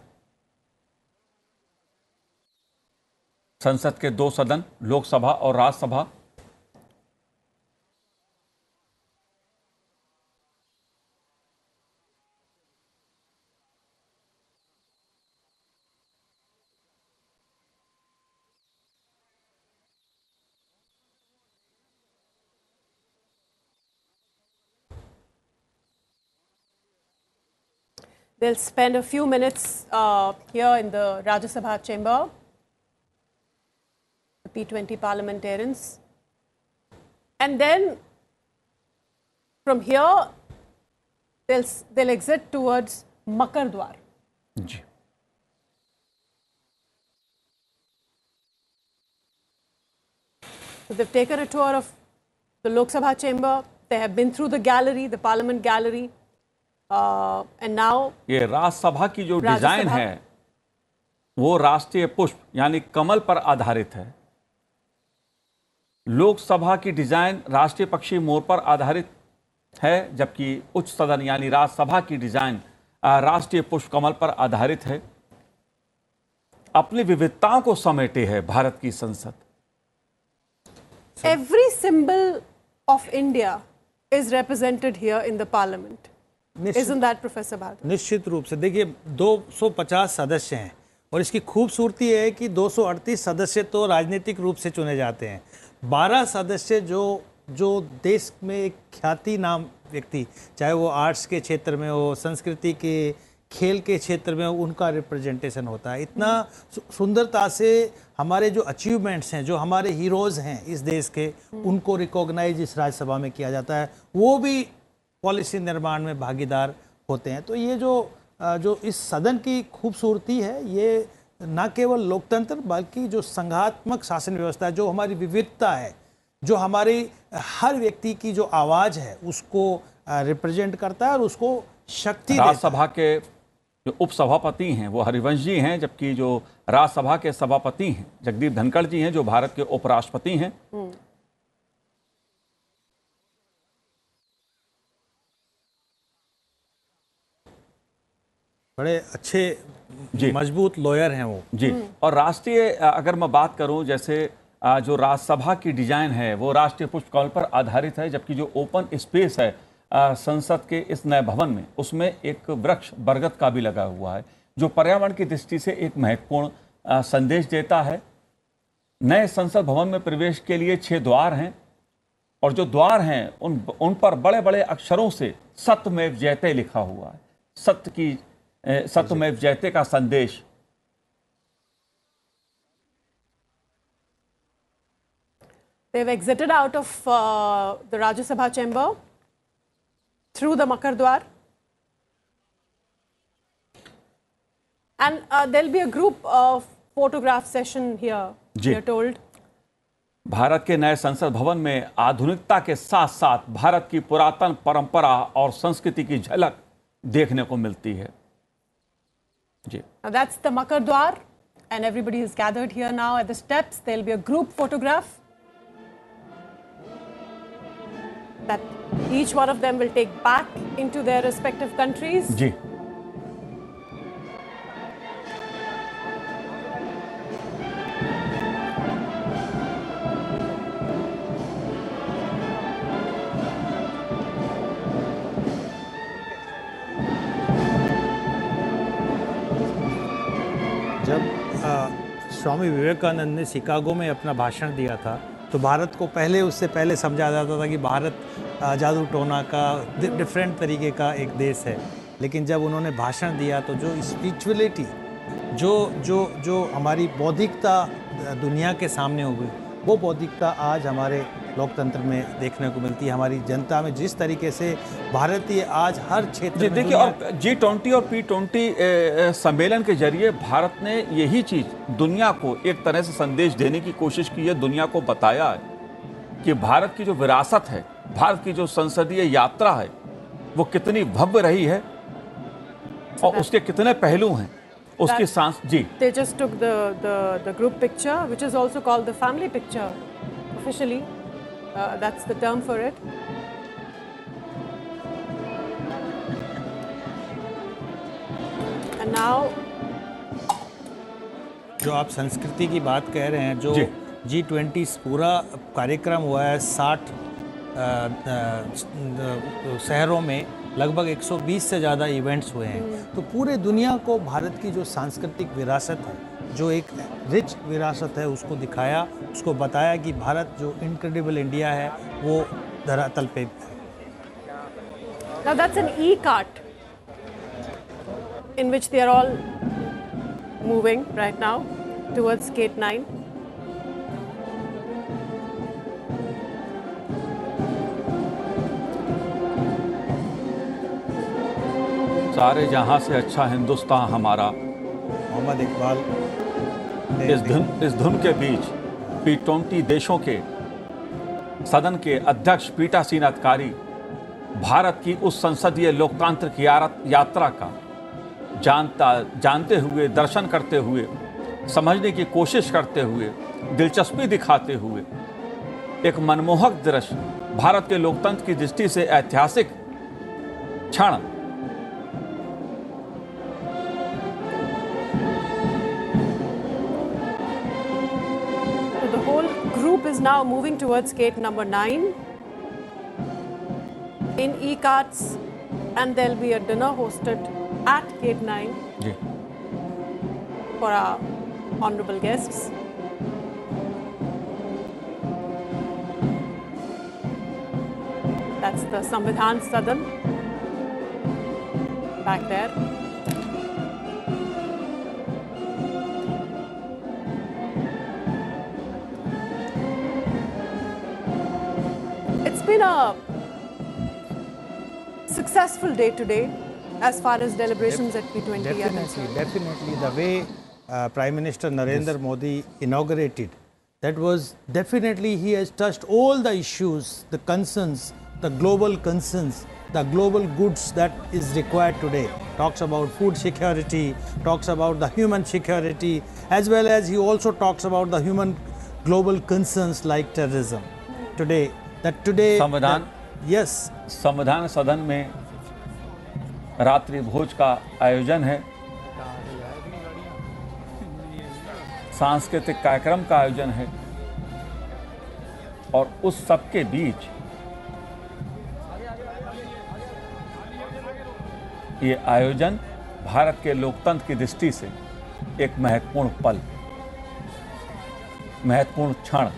संसद के 2 सदन, लोकसभा और Rajya Sabha, They'll spend a few minutes here in the Rajya Sabha chamber, the P20 parliamentarians. And then from here, they'll exit towards Makar Dwar. Ji. So they've taken a tour of the Lok Sabha chamber. They have been through the gallery, the parliament gallery. And now ये राज्यसभा की जो design है वो राष्ट्रीय पुष्प यानी कमल पर आधारित है। लोकसभा की डिजाइन राष्ट्रीय पक्षी मोर पर आधारित है, जबकि उच्च सदन यानी राज्यसभा की डिजाइन राष्ट्रीय पुष्प कमल पर आधारित है। अपनी विविधताओं को समेटे है भारत की संसद। Every symbol of India is represented here in the parliament. Isn't that, Professor Bhargava? निश्चित रूप से देखिए 250 सदस्य हैं और इसकी खूबसूरती है कि 238 सदस्य तो राजनीतिक रूप से चुने जाते हैं, 12 सदस्य जो देश में एक ख्याति नाम व्यक्ति, चाहे वो आर्ट्स के क्षेत्र में हो, संस्कृति के, खेल के क्षेत्र में हो, उनका रिप्रेजेंटेशन होता है। इतना सुंदरता से हमारे जो अचीवमेंट्स हैं, जो हमारे हीरोज़ हैं इस देश के, उनको रिकॉग्नाइज इस राज्यसभा में किया जाता है। वो भी पॉलिसी निर्माण में भागीदार होते हैं। तो ये जो इस सदन की खूबसूरती है, ये न केवल लोकतंत्र बल्कि जो संघात्मक शासन व्यवस्था है, जो हमारी विविधता है, जो हमारी हर व्यक्ति की जो आवाज़ है उसको रिप्रेजेंट करता है और उसको शक्ति देता है। राज्यसभा के जो उपसभापति हैं वो हरिवंश जी हैं, जबकि जो राज्यसभा के सभापति हैं जगदीप धनखड़ जी हैं, जो भारत के उपराष्ट्रपति हैं। बड़े अच्छे मजबूत लॉयर हैं वो जी। और राष्ट्रीय अगर मैं बात करूं, जैसे जो राज्यसभा की डिजाइन है वो राष्ट्रीय पुष्प कमल पर आधारित है, जबकि जो ओपन स्पेस है संसद के इस नए भवन में, उसमें एक वृक्ष बरगद का भी लगा हुआ है, जो पर्यावरण की दृष्टि से एक महत्वपूर्ण संदेश देता है। नए संसद भवन में प्रवेश के लिए 6 द्वार हैं और जो द्वार हैं उन पर बड़े बड़े अक्षरों से सत्यमेव जयते लिखा हुआ है। सत्यमेव जयते का संदेश। They've exited out of the Rajya Sabha chamber through the Makar Dwar, and there'll be a group photograph session here. We are told. Bharat के नए संसद भवन में आधुनिकता के साथ साथ भारत की पुरातन परंपरा और संस्कृति की झलक देखने को मिलती है। जी। Now that's the Makar Dwar, and everybody is gathered here now at the steps. There'll be a group photograph that each one of them will take back into their respective countries. जी। जब स्वामी विवेकानंद ने Chicago में अपना भाषण दिया था तो भारत को उससे पहले समझा जाता था कि भारत जादू टोना का डिफरेंट तरीके का एक देश है। लेकिन जब उन्होंने भाषण दिया तो जो स्पिरिचुअलिटी जो हमारी बौद्धिकता दुनिया के सामने हो गई, वो बौद्धिकता आज हमारे लोकतंत्र में देखने को मिलती है। हमारी जनता में जिस तरीके से भारतीय आज हर क्षेत्र में देखिए, और G20 और P20 सम्मेलन के जरिए भारत ने यही चीज दुनिया को एक तरह से संदेश देने की कोशिश की है, दुनिया को बताया है कि भारत की जो विरासत है, भारत की जो संसदीय यात्रा है, वो कितनी भव्य रही है और उसके कितने पहलू हैं। उसकी सांस जी। They just took the group picture, which is also called the family picture officially. That's the term for it. And now, जो आप संस्कृति की बात कह रहे हैं, जो G20 पूरा कार्यक्रम हुआ है 60 शहरों में, लगभग 120 से ज़्यादा इवेंट्स हुए हैं। तो पूरे दुनिया को भारत की जो सांस्कृतिक विरासत है, जो एक रिच विरासत है, उसको दिखाया, उसको बताया कि भारत जो इनक्रेडिबल इंडिया है वो धरातल पे है। now that's an e-cart in which they are all moving right now towards Gate 9. सारे जहां से अच्छा हिंदुस्तान हमारा, मोहम्मद इकबाल। इस धुन के बीच P20 देशों के सदन के अध्यक्ष पीठासीन अधिकारी भारत की उस संसदीय लोकतांत्रिक यात्रा का जानते हुए, दर्शन करते हुए, समझने की कोशिश करते हुए, दिलचस्पी दिखाते हुए एक मनमोहक दृश्य, भारत के लोकतंत्र की दृष्टि से ऐतिहासिक क्षण। Group is now moving towards gate number 9 in e-carts, and there'll be a dinner hosted at gate 9 for our honorable guests. That's the Samvidhan Sadan back there. It's been a successful day today as far as deliberations at P20 are concerned. Definitely, the way Prime Minister Narendra Modi inaugurated, that was definitely, he has touched all the issues, the concerns, the global concerns, the global goods that is required today. Talks about food security, talks about the human security, as well as he also talks about the human global concerns like terrorism. Today, संविधान, yes, संविधान सदन में रात्रि भोज का आयोजन है, सांस्कृतिक कार्यक्रम का आयोजन है, और उस सब के बीच ये आयोजन भारत के लोकतंत्र की दृष्टि से एक महत्वपूर्ण पल, महत्वपूर्ण क्षण।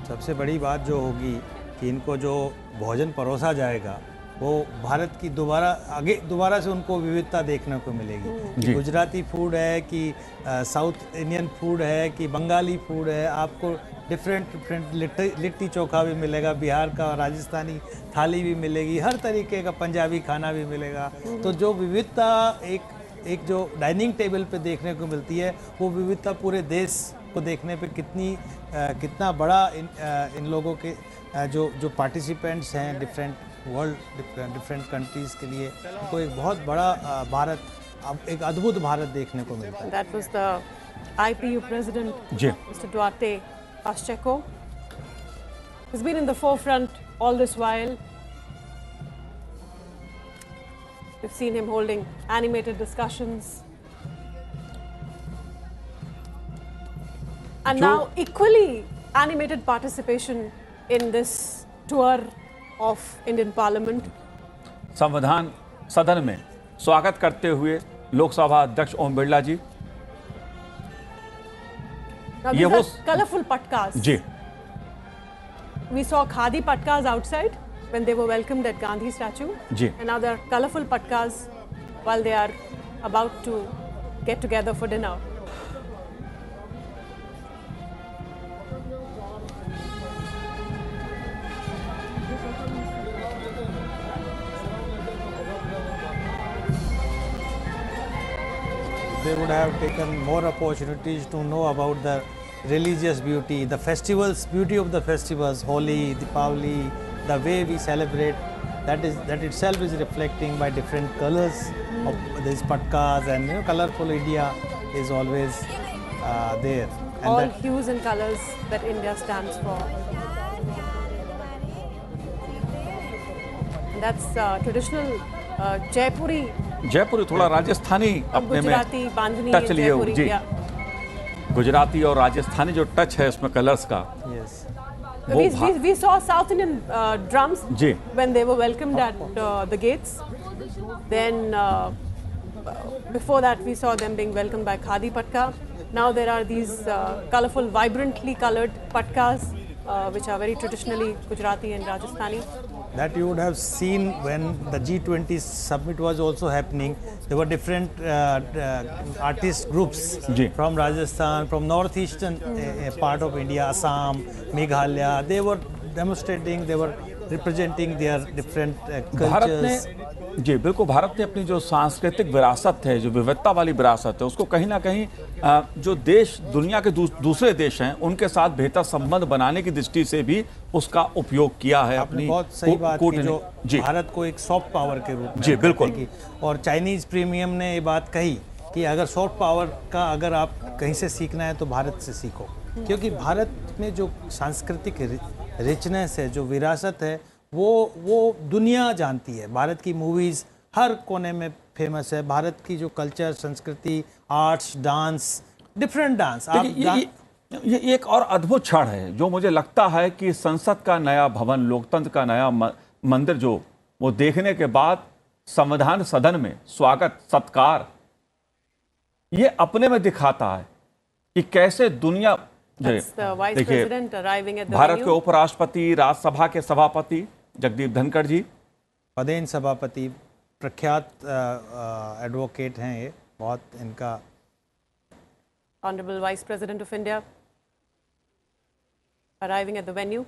सबसे बड़ी बात जो होगी कि इनको जो भोजन परोसा जाएगा वो भारत की दोबारा से उनको विविधता देखने को मिलेगी कि गुजराती फूड है कि साउथ इंडियन फूड है कि बंगाली फूड है, आपको डिफरेंट लिट्टी चोखा भी मिलेगा, बिहार का राजस्थानी थाली भी मिलेगी, हर तरीके का पंजाबी खाना भी मिलेगा। तो जो विविधता एक एक जो डाइनिंग टेबल पे देखने को मिलती है, वो विविधता पूरे देश को देखने पे कितना बड़ा इन लोगों के जो पार्टिसिपेंट्स हैं डिफरेंट कंट्रीज़ के लिए, तो एक बहुत बड़ा भारत, एक अद्भुत भारत देखने को मिलता है। That was the IPU president, Mr. Duarte Pacheco. He's been in the forefront all this while. We've seen him holding animated discussions. And now equally animated participation in this tour of Indian Parliament. संविधान सदन में स्वागत करते हुए लोकसभा अध्यक्ष ओम बिरला जी। Now these are colorful patkas. Ji. We saw khadi patkas outside when they were welcomed at Gandhi statue. Ji. And now there are colorful patkas while they are about to get together for dinner. They would have taken more opportunities to know about the religious beauty, the festivals, beauty of the festivals, Holi, Deepavali, the way we celebrate. That itself is reflecting by different colors of these patkas, and colorful India is always there. And all hues and colors that India stands for. And that's traditional Jaipuri. जयपुरी थोड़ा राजस्थानी अपने गुजराती, बांधनी, touch लिए हो जी। yeah. Gujarati और राजस्थानी जो touch है उसमें colours का। Yes. We saw South Indian drums ji. when they were welcomed at the gates. Then before that we saw them being welcomed by Khadi Patka. Now there are these colorful, vibrantly colored patkas which are very traditionally Gujarati and Rajasthani. That you would have seen when the G20 summit was also happening. There were different artist groups from Rajasthan, from northeastern part of India, Assam, Meghalaya. They were demonstrating, they were representing their different cultures. जी बिल्कुल, भारत ने अपनी जो सांस्कृतिक विरासत है, जो विविधता वाली विरासत है, उसको कहीं ना कहीं जो देश, दुनिया के दूसरे देश हैं उनके साथ बेहतर संबंध बनाने की दृष्टि से भी उसका उपयोग किया है। अपनी बहुत सही बात की, जो भारत को एक सॉफ्ट पावर के रूप में जी बिल्कुल। और चाइनीज प्रीमियम ने ये बात कही कि अगर सॉफ्ट पावर का अगर आप कहीं से सीखना है तो भारत से सीखो, क्योंकि भारत में जो सांस्कृतिक रिचनेस है, जो विरासत है, वो दुनिया जानती है। भारत की मूवीज हर कोने में फेमस है। भारत की जो कल्चर, संस्कृति, आर्ट्स, डांस, डिफरेंट डांस। ये एक और अद्भुत क्षण है जो मुझे लगता है कि संसद का नया भवन, लोकतंत्र का नया मंदिर जो वो देखने के बाद संविधान सदन में स्वागत सत्कार, ये अपने में दिखाता है कि कैसे दुनिया। देखिए, भारत के उपराष्ट्रपति, राज्यसभा के सभापति जगदीप धनखड़ जी, पदेन सभापति, प्रख्यात एडवोकेट हैं ये, बहुत इनका। Honorable Vice President of India arriving at the venue.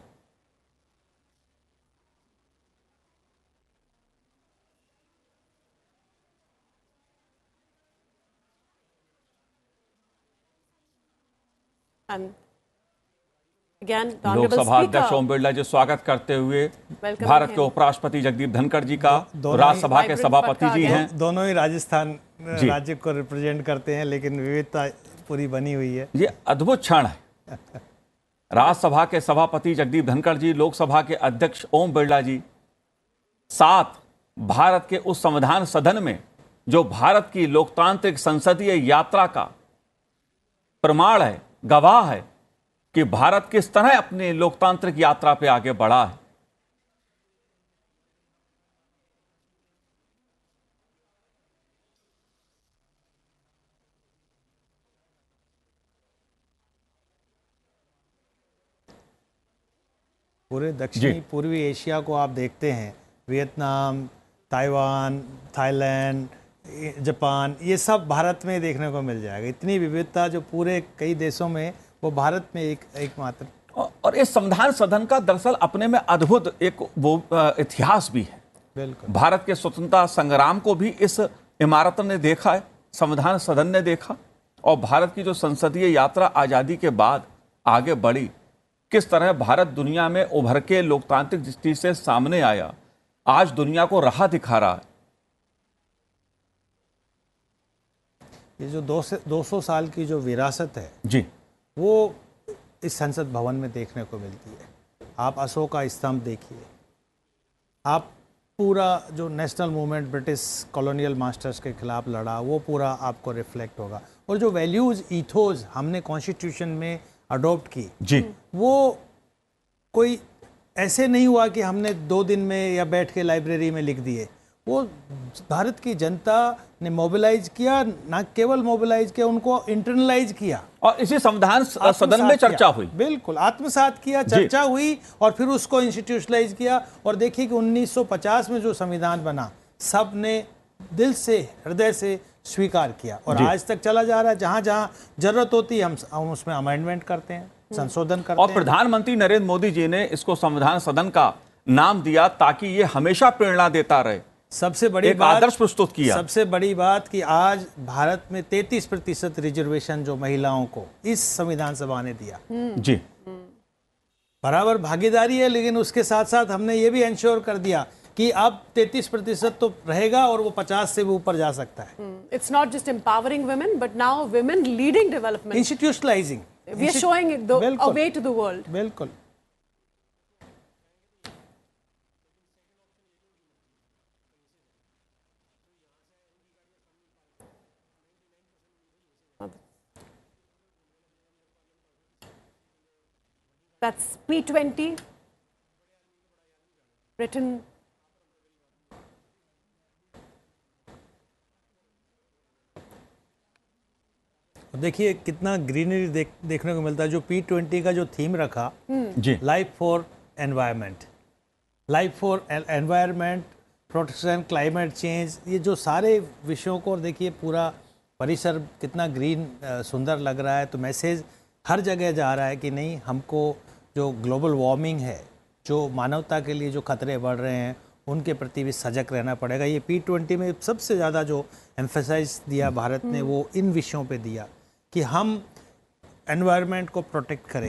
And again, the Honorable Lok Sabha Speaker. अध्यक्ष ओम बिरला जी स्वागत करते हुए भारत के उपराष्ट्रपति जगदीप धनखड़ जी का, राज्यसभा के सभापति जी हैं। दोनों ही राजस्थान राज्य को रिप्रेजेंट करते हैं, लेकिन विविधता पूरी बनी हुई है। ये अद्भुत क्षण है। राज्यसभा के सभापति जगदीप धनखड़ जी, लोकसभा के अध्यक्ष ओम बिरला जी, साथ भारत के उस संविधान सदन में जो भारत की लोकतांत्रिक संसदीय यात्रा का प्रमाण है, गवाह है कि भारत किस तरह अपनी लोकतांत्रिक यात्रा पे आगे बढ़ा है। पूरे दक्षिणी पूर्वी एशिया को आप देखते हैं, वियतनाम, ताइवान, थाईलैंड, जापान, ये सब भारत में देखने को मिल जाएगा। इतनी विविधता जो पूरे कई देशों में, वो भारत में एकमात्र। और इस संविधान सदन का दरअसल अपने में अद्भुत एक वो इतिहास भी है। बिल्कुल, भारत के स्वतंत्रता संग्राम को भी इस इमारत ने देखा है। संविधान सदन ने देखा और भारत की जो संसदीय यात्रा आज़ादी के बाद आगे बढ़ी, किस तरह भारत दुनिया में उभर के लोकतांत्रिक दृष्टि से सामने आया, आज दुनिया को राह दिखा रहा है। ये जो 200 साल की जो विरासत है जी, वो इस संसद भवन में देखने को मिलती है। आप अशोक का स्तंभ देखिए, आप पूरा जो national movement British colonial masters के खिलाफ लड़ा, वो पूरा आपको रिफ्लेक्ट होगा। और जो वैल्यूज़ ईथोस हमने कॉन्स्टिट्यूशन में अडॉप्ट की जी, वो कोई ऐसे नहीं हुआ कि हमने 2 दिन में या बैठ के लाइब्रेरी में लिख दिए। वो भारत की जनता ने मोबिलाइज किया, ना केवल मोबिलाइज किया, उनको इंटरनलाइज किया और इसी संविधान सदन में चर्चा हुई। बिल्कुल, आत्मसात किया, चर्चा हुई और फिर उसको इंस्टीट्यूशनलाइज किया। और देखिए कि 1950 में जो संविधान बना, सब ने दिल से, हृदय से स्वीकार किया और आज तक चला जा रहा है। जहां जहां जरूरत होती है हम उसमें अमेंडमेंट करते हैं, संशोधन करते हैं। और प्रधानमंत्री नरेंद्र मोदी जी ने इसको संविधान सदन का नाम दिया ताकि ये हमेशा प्रेरणा देता रहे। सबसे बड़ी बात, आदर्श प्रस्तुत किया। सबसे बड़ी बात कि आज भारत में 33% रिजर्वेशन जो महिलाओं को इस संविधान सभा ने दिया। जी, बराबर भागीदारी है, लेकिन उसके साथ साथ हमने ये भी इंश्योर कर दिया कि अब 33% तो रहेगा और वो 50 से भी ऊपर जा सकता है। It's not just empowering women, but now women leading development. इंस्टीट्यूशनलाइजिंग, We are showing it a way to the world. बिल्कुल। That's P20, Britain. देखिए कितना ग्रीनरी देखने को मिलता है। जो P20 का जो थीम रखा, जी, life for environment, life for environment, protection, climate change, ये जो सारे विषयों को, और देखिए पूरा परिसर कितना ग्रीन सुंदर लग रहा है। तो मैसेज हर जगह जा रहा है कि नहीं, हमको जो ग्लोबल वार्मिंग है, जो मानवता के लिए जो खतरे बढ़ रहे हैं, उनके प्रति भी सजग रहना पड़ेगा। ये P20 में सबसे ज़्यादा जो एम्फेसाइज दिया भारत ने, वो इन विषयों पे दिया कि हम एनवायरनमेंट को प्रोटेक्ट करें।